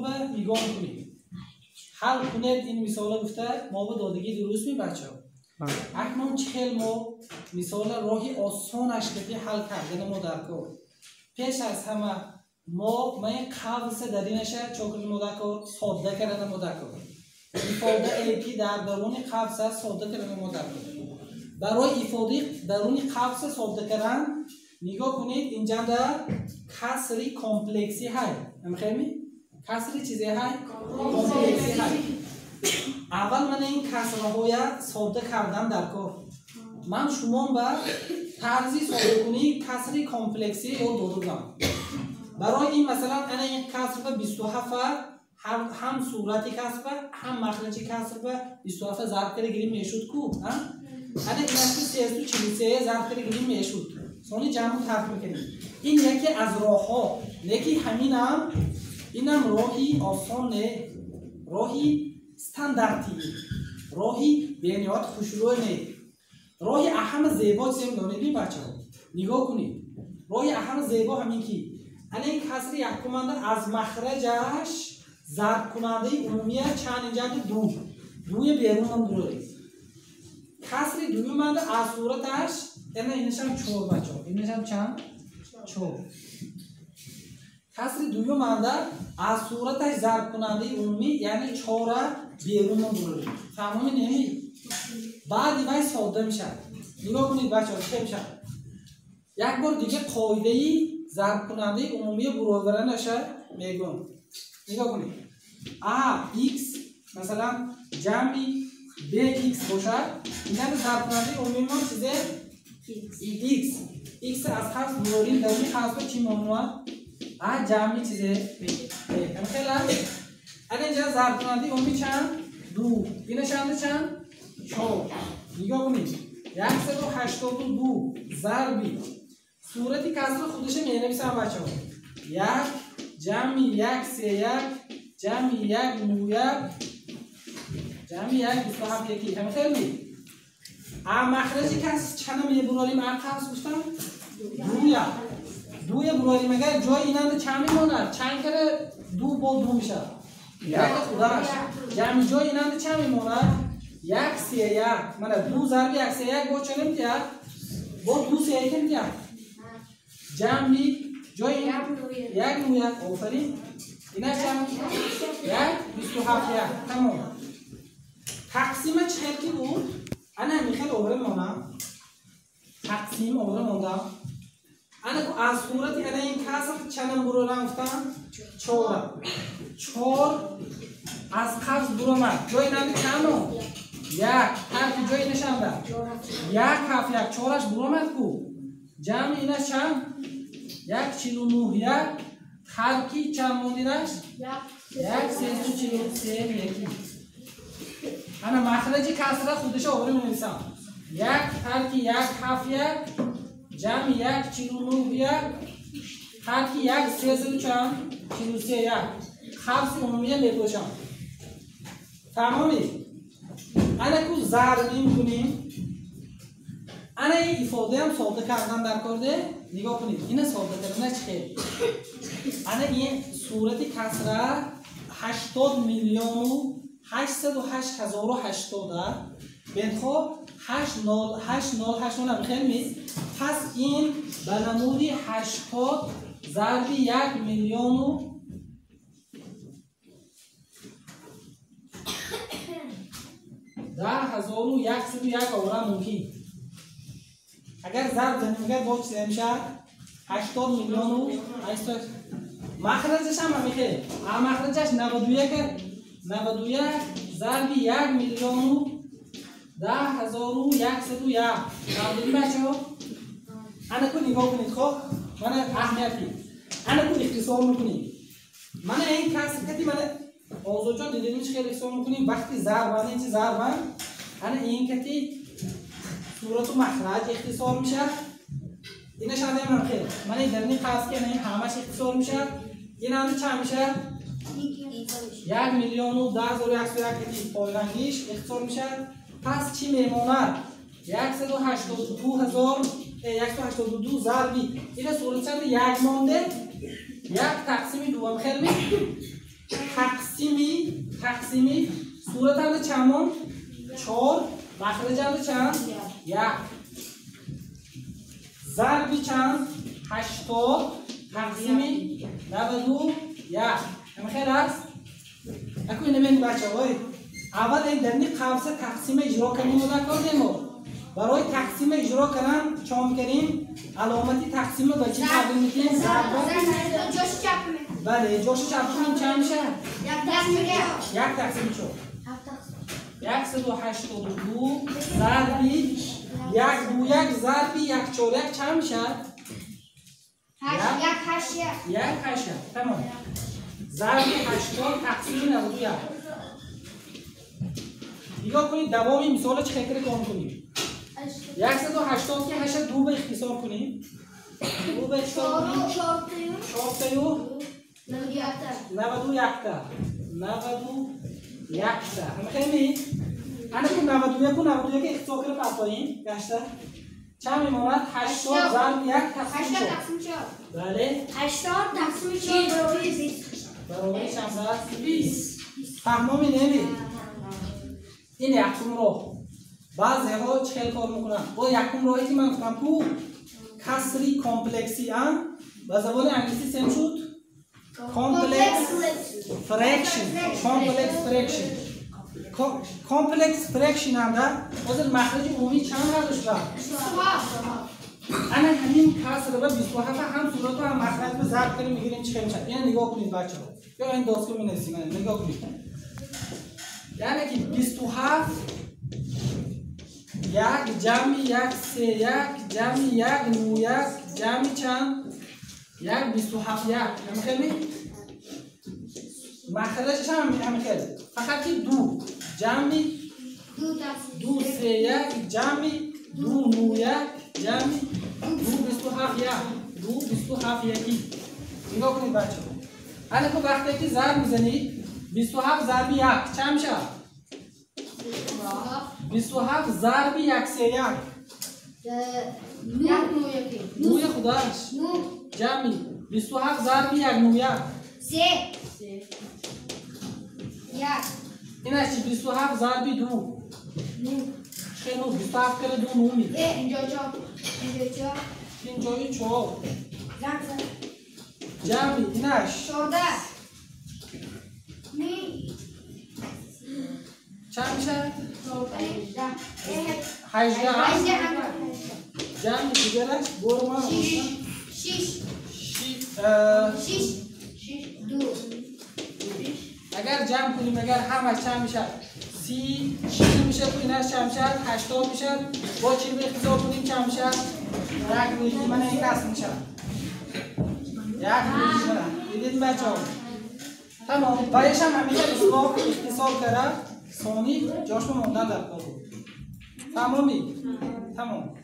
مثال به نگاه میکنید. حل کنید این مثال گفته ما به دادگی درست می بچه ها. اکنون چهل ما مثال راهی آسانش که حل کردن ما در کار. پیش از همه ما این قبض در اینش چاکل ما در کار ساده کردن ما در کار. ifade ایکی در درون قبض ساده کردن ما در کار. برای ifade درون قبض ساده کردن نگاه کنید اینجا در کسری کمپلکسی های. نمیخواهی؟ کسری چیزی های؟ کمپلکسی های. اول من این کسرهای ساده کردم در کار. من شما به طرزی ساده کنی کسری کمپلکسی یا دادم. برای این مثلا انا این کسر به 27 هم صورتی کسر هم مخرجی کسر به 27 ضرب کرده گیریم میشود کو. انا این اصلی 343 ضرب کرده گیریم میشود. سونی جمع ترک میکنیم. این یکی از راه ها. یکی همینم اینم راهی آسان نه. راهی استانداردی. راهی بینیات خوشرو نه. راهی اهم زیبا چیم دانیدی بچه ها. نگاه کنید. راهی اهم زیبا همین کی. الان این کسری یک کمانده از مخرجش ضرب کننده عمومی چند اینجا دو. دوی بیرون هم دوره. کسری دوی منده از صورتش اینش هم 4 بچه ها. اینش هم چند؟ 4. کسری دوی منده از صورتش ضرب کننده عمومی یعنی 4 بیرون هم دوره. تمامی نمی؟ بعد دیگه ساده میشه. نگاه کنید بچه ها چه میشه؟ یک بار دیگه قاعده ای ضرب کننده عمومی برابرنش میگم. نگاه کنید. x مثلا جمعی bx باشد. اینجا ضرب کننده عمومی ما چیزه x از خاص میاریم در این خاص چی مونوه؟ جمعی چیزه b. خیلی الان اینجا ضرب کننده عمومی چند؟ 2. اینش چند؟ 4. نگاه کنید 182 ضربی صورتی کسر خودش می‌نویسم بچه‌ها. 1 جمع 1 3 1 جمع 1 9 1 جمع 1 27 1 همه خیلی. مخرجی کس چند میبرالیم عقب گفتم 2 برالیم اگر جای ایننده چند میمونه چند کره 2 با 2 میشه. یک خداش جمع جای ایننده چند میمونه 1 3 1 من 2 ضرب 1 3 1 با چند میشه با 2 3 1 میشه جمعی جای یک نو یک آفرین اینا چند 1 27 1 تمام. تقسیم چهل کی بود؟ انا میخواد اوبره مونم تقسیم اوبره موندم انا از صورتی انا این کسر چند برو رفتم 4 از قبض برو من جای نمی چند یک حرف جای نشانده یک حرف یک 4ش برو من کو جمع اینه چند 1 49 1 حرفی چند موندینش 1 343 1 انا مخرجی کسره خودش آوره می نویسم 1 حرفی 1 حرف 1 جمع 1 49 1 حرفی 1 3 چند 43 1 خمس عمومی میپوشم تمامی. انا کو ضرب میکنیم انا این ifade هم ساده کردن در کار ده. نگاه کنید این ساده کردن چه انا این صورت کسره 80 میلیون 808,080 بنخو 8080 نمیخوایم پس این به نمودی 80 ضرب 1 میلیون 10,101 آوره ممکن اگر ضرب زنیم اگر با چیزه میشه 80 میلیون 80 مخرجش هم همیشه مخرجش 91 ضرب 1 میلیون 10,101 نمیدونیم بچه ها انا کو نگاه کنید خب من اهمیتی انا کو اختصار میکنیم من این کسی کتی من آزوجان دیدیم چه خیلی اختصار میکنیم وقتی ضربانه این چه ضربان انا این کتی صورت و مخرج اختصار میشه اینش هم من خیلی من این درنی خاص که این همش اختصار میشه این هم چه میشه 1 میلیون و 10,101 کتی پایلنگیش اختصار میشه پس چی میمونه 182 ضربی این صورت چند یک مانده یک تقسیم دوم خیلی تقسیمی صورت هم چمون 4 مخرج هم چند 1 ضربی چند 80 تقسیمی 91 همه خیلی هست؟ اکو اینه بینید بچه های اول این درنی قوسه تقسیم اجرا کنیم و نکردیم برای تقسیم اجرا کنم چون کنیم علامتی تقسیم با چی تبدیل میکنیم؟ جوش چپ کنیم. بله جوش چپ کنیم چند میشه؟ 1 تقسیم 4 182 ضربی 121 ضربی 141 چند میشه؟ 1 8 تمام ضربی 80 تقسیم 91 نگاه کنید دوام مثال چه فکر کام کنیم 180 که 8 2 به اختصار کنیم 2 به اختصار کنیم 4 تایو 91 تا همه خیلی انا که 91 اختصار کنیم پس گشته چند میماند 80 ضرب 1 تقسیم 4 بله 80 تقسیم 4 برابر 20 برابر چند است 20 فهمامی نمی این یکم راه بعضی ها چه کار میکنن با یکم راهی که من گفتم تو کسری کامپلکسی ام به زبان انگلیسی سم شد کامپلکس فرکشن هم در بازر مخرج عمومی چند هستش در انا همین کسر و 27 هم صورت هم مخرج به ضرب کنیم میگیریم چه میشه یعنی نگاه کنید بچه ها یا این داستان می نویسیم نگاه کنید یعنی که 27 یک جمعی 1 3 1 جمعی 1 9 1 جمعی چند 1 27 1 همه خیلی مخرجش هم خیلی فقط که 2 جمعی 2 3 1 جمعی 2 9 1 جمعی 2 27 1 2 27 1 نگاه کنید بچه الان که وقتی که ضرب میزنید 27 ضرب 1 چند میشه 27 ضرب 1 3 1 9 خداش جمعی 27 ضرب 1 9 1 3 1 این است 27 ضرب 2 خیلی 27 کره 2 9 میده اینجا اینجا 4 جمعی این است 14 چند میشه 18 18 جمعی دیگرش برو ما 6 2 اگر جمع کنیم اگر همش چند میشه 30 میشه تو اینش چند میشه 80 میشه با چی به اختصار کنیم چند میشه یک روی من این کس میشه یک روی من دیدید بچه ها تمام بایش هم همیشه اختصار کرد ثانی جاش موندن در کار تمامی تمام